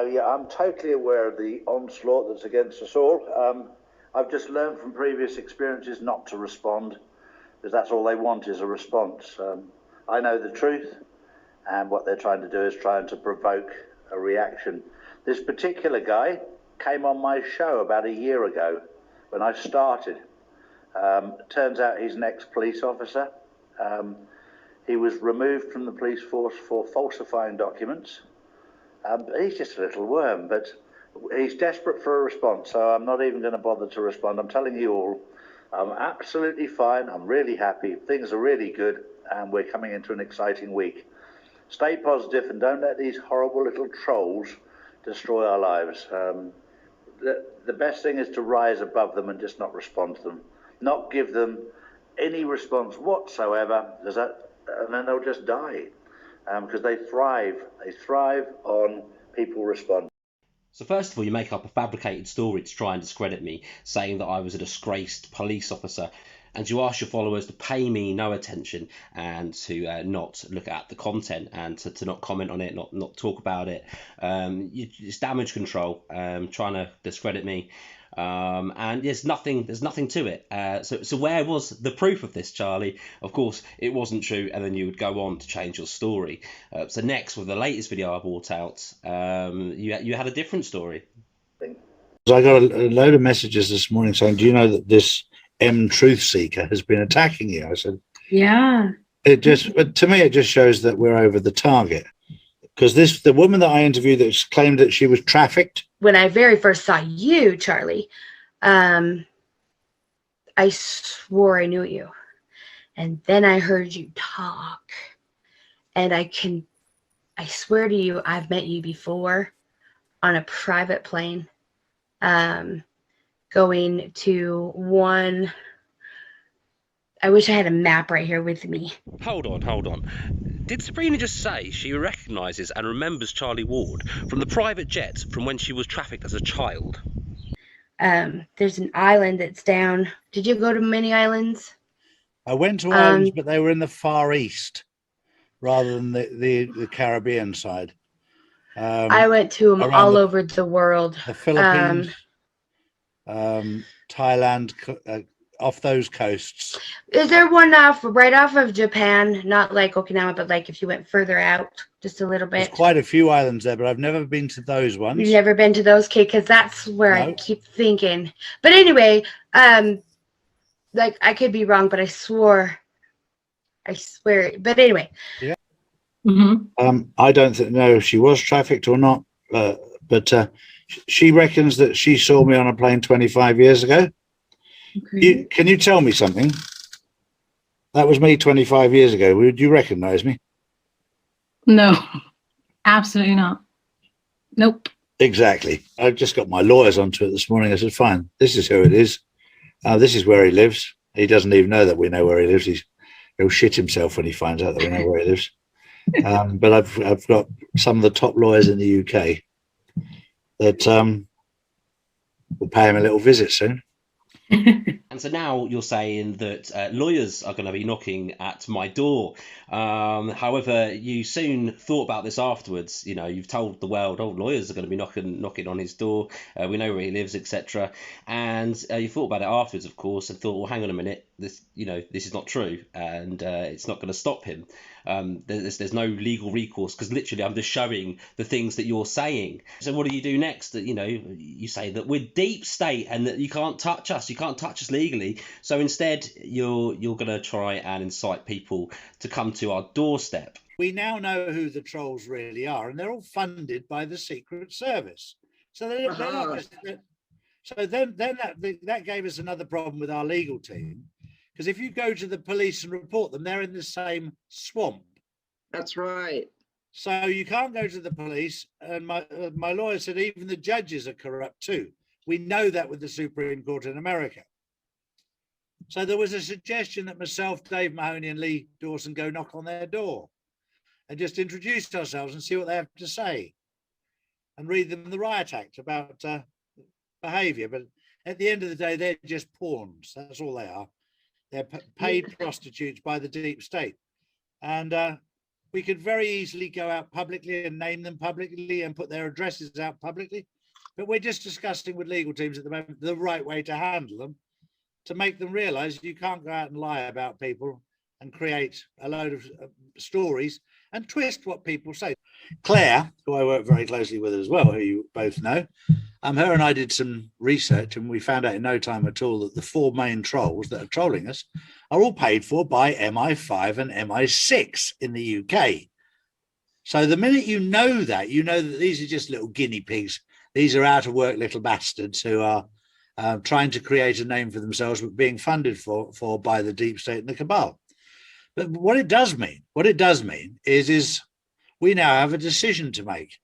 Oh, yeah, I'm totally aware of the onslaught that's against us all. I've just learned from previous experiences not to respond because that's all they want is a response. I know the truth, and what they're trying to do is trying to provoke a reaction. This particular guy came on my show about a year ago when I started. Turns out he's an ex-police officer. He was removed from the police force for falsifying documents. He's just a little worm, but he's desperate for a response, so I'm not even going to bother to respond. I'm telling you all, I'm absolutely fine. I'm really happy. Things are really good, and we're coming into an exciting week. Stay positive and don't let these horrible little trolls destroy our lives. The best thing is to rise above them and just not respond to them, not give them any response whatsoever, and then they'll just die. Because they thrive on people responding. So first of all, you make up a fabricated story to try and discredit me, saying that I was a disgraced police officer, and you ask your followers to pay me no attention and to not look at the content and to not comment on it, not talk about it. It's damage control, trying to discredit me. And there's nothing to it. So where was the proof of this, Charlie? Of course, it wasn't true, and then you would go on to change your story. So next, with the latest video I brought out, you had a different story. I got a load of messages this morning saying, "Do you know that this Truth Seeker has been attacking you?" I said, "Yeah." But to me, it just shows that we're over the target. Because the woman that I interviewed that claimed that she was trafficked. When I very first saw you, Charlie, I swore I knew you. And then I heard you talk. And I swear to you, I've met you before on a private plane, going to one. I wish I had a map right here with me. Hold on. Did Sabrina just say she recognises and remembers Charlie Ward from the private jet from when she was trafficked as a child? There's an island that's down. Did you go to many islands? I went to islands, but they were in the Far East rather than the Caribbean side. I went to them all over the world. The Philippines, Thailand, off those coasts. Is there one right off of Japan? Not like Okinawa, but like if you went further out just a little bit. There's quite a few islands there, but I've never been to those ones. You've never been to those, Kate? Because that's where I keep thinking. But anyway, like I could be wrong, but I swear. But anyway. Yeah. Mm-hmm. I don't know if she was trafficked or not, but she reckons that she saw me on a plane 25 years ago. Okay. Can you tell me something? That was me 25 years ago. Would you recognize me? No, absolutely not. Nope. Exactly. I just got my lawyers onto it this morning. I said, fine, this is who it is. This is where he lives. He doesn't even know that we know where he lives. He'll shit himself when he finds out that we know where he lives. But I've got some of the top lawyers in the UK that will pay him a little visit soon. And so now you're saying that lawyers are going to be knocking at my door. However, you soon thought about this afterwards. You know, you've told the world, oh, lawyers are going to be knocking on his door. We know where he lives, etc. And you thought about it afterwards, of course, and thought, well, hang on a minute, this is not true, and it's not going to stop him. There's no legal recourse because literally I'm just showing the things that you're saying. So what do you do next? You say that we're deep state and that you can't touch us. You can't touch us legally. So instead, you're going to try and incite people to come to our doorstep. We now know who the trolls really are, and they're all funded by the Secret Service. So they're not just. So then that gave us another problem with our legal team. Because if you go to the police and report them, they're in the same swamp. That's right. So you can't go to the police. And my lawyer said even the judges are corrupt too. We know that with the Supreme Court in America. So there was a suggestion that myself, Dave Mahoney and Lee Dawson go knock on their door and just introduce ourselves and see what they have to say and read them the riot act about behaviour. But at the end of the day, they're just pawns. That's all they are. They're paid prostitutes by the deep state. And We could very easily go out publicly and name them publicly and put their addresses out publicly. But we're just discussing with legal teams at the moment the right way to handle them, to make them realise you can't go out and lie about people and create a load of stories and twist what people say. Claire, who I work very closely with as well, who you both know, her and I did some research, and we found out in no time at all that the 4 main trolls that are trolling us are all paid for by MI5 and MI6 in the UK. So the minute you know that these are just little guinea pigs. These are out of work little bastards who are trying to create a name for themselves, but being funded for by the deep state and the cabal. But what it does mean is we now have a decision to make,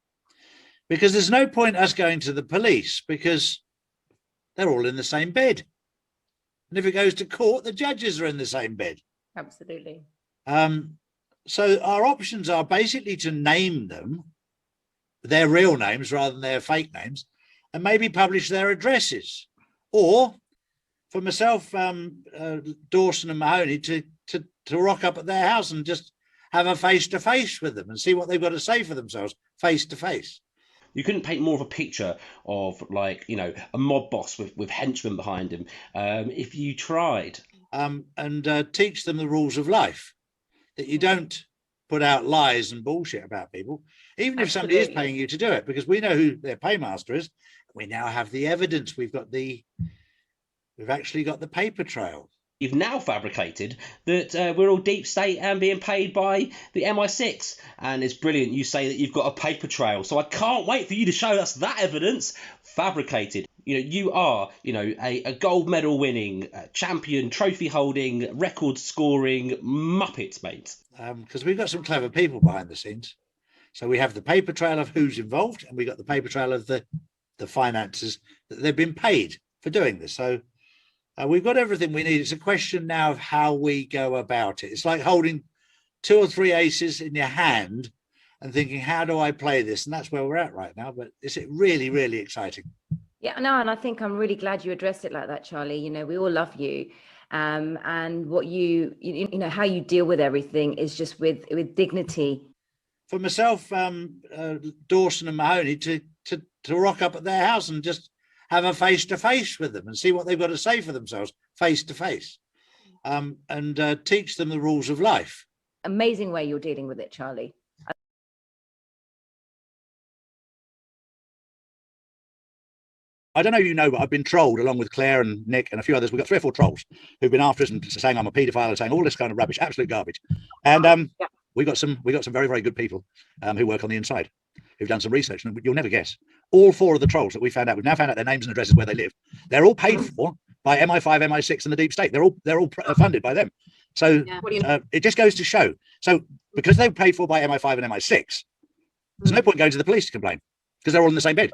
because there's no point us going to the police because they're all in the same bed. And if it goes to court, the judges are in the same bed. Absolutely. So our options are basically to name them, their real names rather than their fake names, and maybe publish their addresses. Or for myself, Dawson and Mahoney, to rock up at their house and just have a face-to-face with them and see what they've got to say for themselves face-to-face. You couldn't paint more of a picture of, like, you know, a mob boss with henchmen behind him if you tried. And teach them the rules of life, that you don't put out lies and bullshit about people, even if somebody is paying you to do it, because we know who their paymaster is. We now have the evidence. We've actually got the paper trail. You've now fabricated that we're all deep state and being paid by the MI6. And it's brilliant. You say that you've got a paper trail. So I can't wait for you to show us that evidence fabricated. You know, you are, you know, a gold medal winning, champion, trophy holding, record scoring Muppet, mate. Because we've got some clever people behind the scenes. So we have the paper trail of who's involved, and we got the paper trail of the finances that they've been paid for doing this. So we've got everything we need. It's a question now of how we go about it. It's like holding 2 or 3 aces in your hand and thinking, how do I play this? And that's where we're at right now. But it's really, really exciting. Yeah, no, and I think I'm really glad you addressed it like that, Charlie. You know, we all love you. And what you know, how you deal with everything is just with dignity. For myself, Dawson and Mahoney, to rock up at their house and just have a face-to-face with them and see what they've got to say for themselves face-to-face, and teach them the rules of life. Amazing way you're dealing with it, Charlie. I don't know if you know, but I've been trolled along with Claire and Nick and a few others. We've got 3 or 4 trolls who've been after us and saying I'm a paedophile and saying all this kind of rubbish, absolute garbage. And we got some very, very good people who work on the inside, who've done some research, and you'll never guess. All 4 of the trolls that we found out, we've now found out their names and addresses where they live. They're all paid for by MI5, MI6, and the deep state. They're all funded by them. So it just goes to show. So because they're paid for by MI5 and MI6, there's no point going to the police to complain because they're all in the same bed.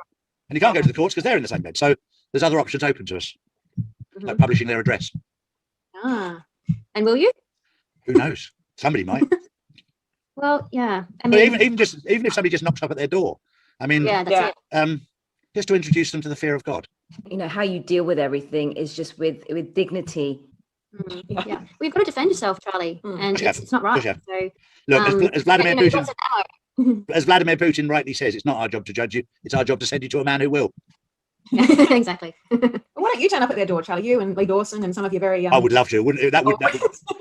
And you can't go to the courts because they're in the same bed. So there's other options open to us, like publishing their address. And will you? Who knows? Somebody might. Well, yeah. I mean, mean, even if somebody just knocks up at their door, I mean, that's it. Just to introduce them to the fear of God. You know, how you deal with everything is just with dignity. Yeah, we've got to defend yourself, Charlie, and it's not right. So look, as Vladimir Putin. As Vladimir Putin rightly says, it's not our job to judge you. It's our job to send you to a man who will. Exactly. Why don't you turn up at their door, Charlie? You and Lee Dawson and some of your very. I would love to. Wouldn't it? That would.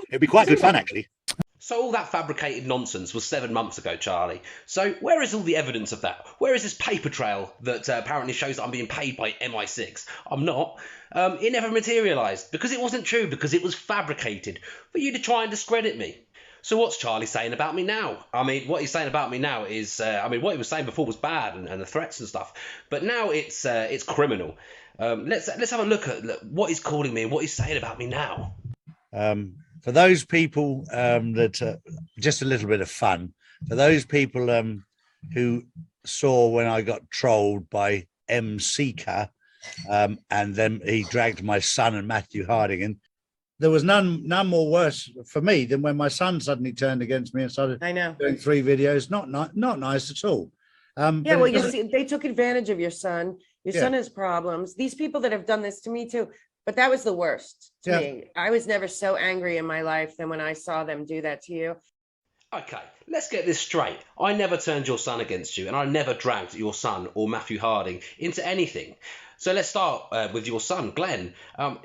It'd be quite good fun, actually. So all that fabricated nonsense was 7 months ago, Charlie. So where is all the evidence of that? Where is this paper trail that apparently shows that I'm being paid by MI6? I'm not. It never materialised because it wasn't true, because it was fabricated for you to try and discredit me. So what's Charlie saying about me now? I mean, what he's saying about me now is, what he was saying before was bad and the threats and stuff, but now it's criminal. Let's have a look at what he's calling me and what he's saying about me now. For those people that just a little bit of fun, for those people who saw when I got trolled by M. Seeker, and then he dragged my son and Matthew Hardingham. There was none more worse for me than when my son suddenly turned against me and started doing 3 videos. Not nice at all. Well, you see, they took advantage of your son. Your son has problems. These people that have done this to me too, but that was the worst to me. I was never so angry in my life than when I saw them do that to you. Okay, let's get this straight. I never turned your son against you, and I never dragged your son or Matthew Harding into anything. So let's start with your son, Glenn.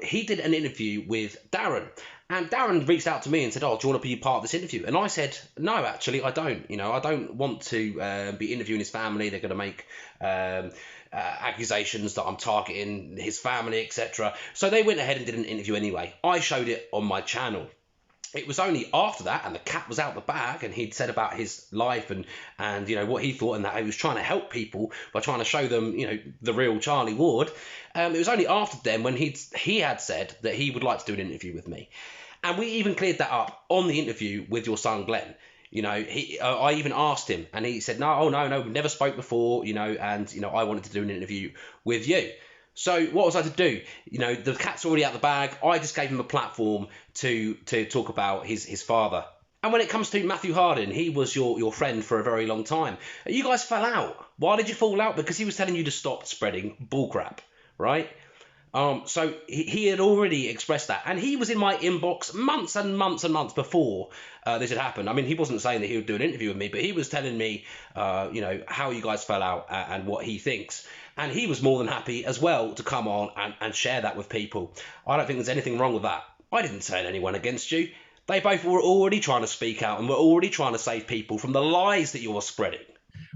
He did an interview with Darren, and Darren reached out to me and said, "Oh, do you want to be part of this interview?" And I said, "No, actually, I don't. You know, I don't want to be interviewing his family. They're going to make accusations that I'm targeting his family, etc." So they went ahead and did an interview anyway. I showed it on my channel. It was only after that, and the cat was out the bag, and he'd said about his life and you know what he thought, and that he was trying to help people by trying to show them, you know, the real Charlie Ward. It was only after then when he had said that he would like to do an interview with me, and we even cleared that up on the interview with your son Glenn. You know, I even asked him, and he said, no, we never spoke before, you know, and you know I wanted to do an interview with you. So what was I to do? You know, the cat's already out the bag. I just gave him a platform to talk about his father. And when it comes to Matthew Harding, he was your friend for a very long time. You guys fell out. Why did you fall out? Because he was telling you to stop spreading bullcrap, right? So he had already expressed that, and he was in my inbox months and months and months before this had happened. I mean, he wasn't saying that he would do an interview with me, but he was telling me, you know, how you guys fell out and what he thinks. And he was more than happy as well to come on and share that with people. I don't think there's anything wrong with that. I didn't turn anyone against you. They both were already trying to speak out and were already trying to save people from the lies that you were spreading.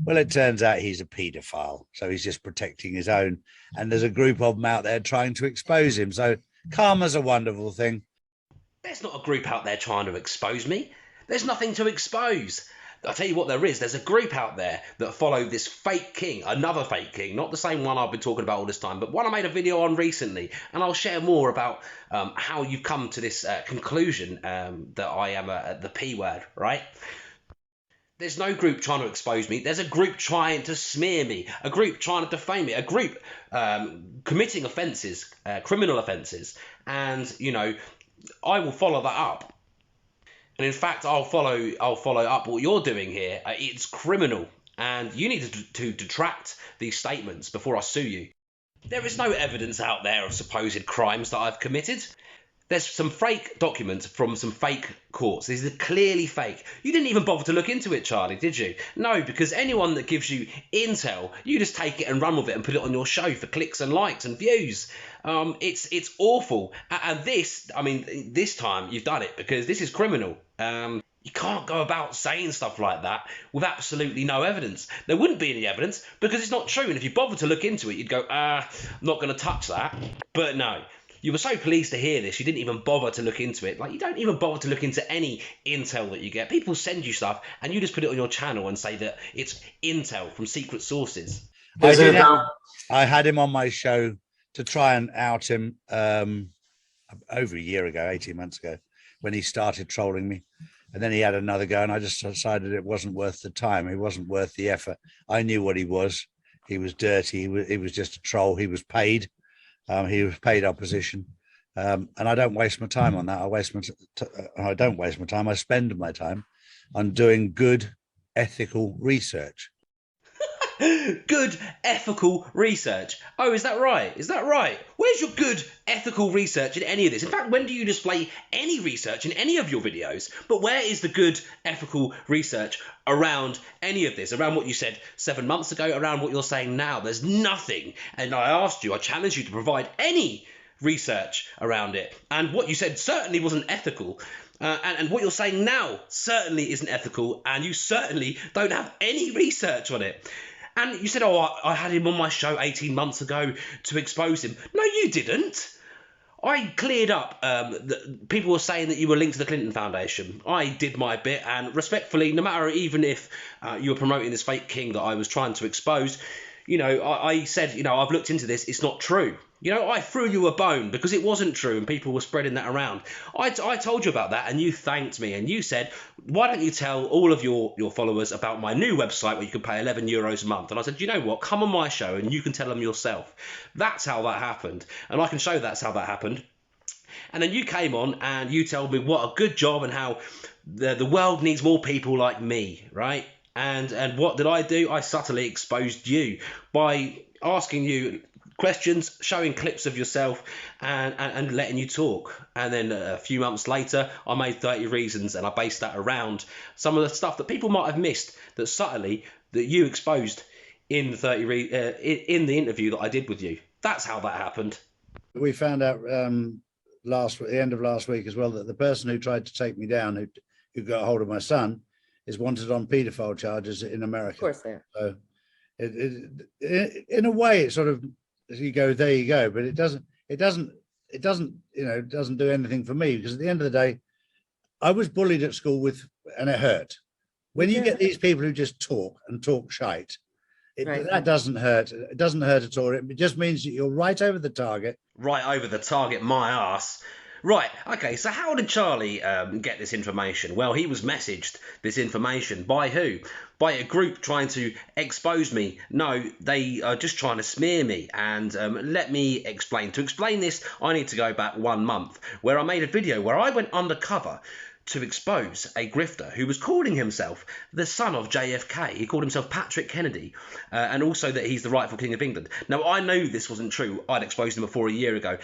Well, it turns out he's a paedophile, so he's just protecting his own. And there's a group of them out there trying to expose him. So karma's a wonderful thing. There's not a group out there trying to expose me. There's nothing to expose. I'll tell you what there is. There's a group out there that follow this fake king, another fake king, not the same one I've been talking about all this time, but one I made a video on recently, and I'll share more about how you've come to this conclusion that I am the P word, right? There's no group trying to expose me. There's a group trying to smear me, a group trying to defame me, a group committing offences, criminal offences, and, you know, I will follow that up. And in fact, I'll follow up what you're doing here. It's criminal, and you need to detract these statements before I sue you. There is no evidence out there of supposed crimes that I've committed. There's some fake documents from some fake courts. These are clearly fake. You didn't even bother to look into it, Charlie, did you? No, because anyone that gives you intel, you just take it and run with it and put it on your show for clicks and likes and views. It's awful. And this, I mean, this time you've done it because this is criminal. You can't go about saying stuff like that with absolutely no evidence. There wouldn't be any evidence because it's not true. And if you bothered to look into it, you'd go, I'm not going to touch that. But no. You were so pleased to hear this, you didn't even bother to look into it. Like, you don't even bother to look into any intel that you get. People send you stuff, and you just put it on your channel and say that it's intel from secret sources. I had him on my show to try and out him over a year ago, 18 months ago, when he started trolling me. And then he had another go, and I just decided it wasn't worth the time. It wasn't worth the effort. I knew what he was. He was dirty. He was just a troll. He was paid. He was paid opposition, and I don't waste my time on that. I don't waste my time. I spend my time on doing good, ethical research. Good ethical research. Oh, is that right? Is that right? Where's your good ethical research in any of this? In fact, when do you display any research in any of your videos? But where is the good ethical research around any of this? Around what you said 7 months ago, around what you're saying now? There's nothing. And I challenged you to provide any research around it. And what you said certainly wasn't ethical. And what you're saying now certainly isn't ethical. And you certainly don't have any research on it. And you said, oh, I had him on my show 18 months ago to expose him. No, you didn't. I cleared up that people were saying that you were linked to the Clinton Foundation. I did my bit, and respectfully, no matter even if you were promoting this fake king that I was trying to expose, you know, I said, you know, I've looked into this. It's not true. You know, I threw you a bone because it wasn't true and people were spreading that around. I told you about that and you thanked me and you said, why don't you tell all of your followers about my new website where you can pay €11 a month? And I said, you know what, come on my show and you can tell them yourself. That's how that happened. And I can show that's how that happened. And then you came on and you told me what a good job and how the world needs more people like me, right? And what did I do? I subtly exposed you by asking you questions, showing clips of yourself and letting you talk. And then a few months later, I made 30 Reasons, and I based that around some of the stuff that people might have missed that subtly that you exposed in the in the interview that I did with you. That's how that happened. We found out the end of last week as well that the person who tried to take me down, who got a hold of my son, is wanted on paedophile charges in America. Of course they are. So in a way, it sort of, you go, there you go, but it doesn't do anything for me, because at the end of the day, I was bullied at school and it hurt. When you get these people who just talk shite, that doesn't hurt. It doesn't hurt at all. It just means that you're right over the target. Right over the target, my ass. Right, okay, so how did Charlie get this information? Well, he was messaged this information by who? By a group trying to expose me. No, they are just trying to smear me. And let me explain. To explain this, I need to go back 1 month, where I made a video where I went undercover to expose a grifter who was calling himself the son of JFK. He called himself Patrick Kennedy, and also that he's the rightful King of England. Now, I knew this wasn't true. I'd exposed him before a year ago.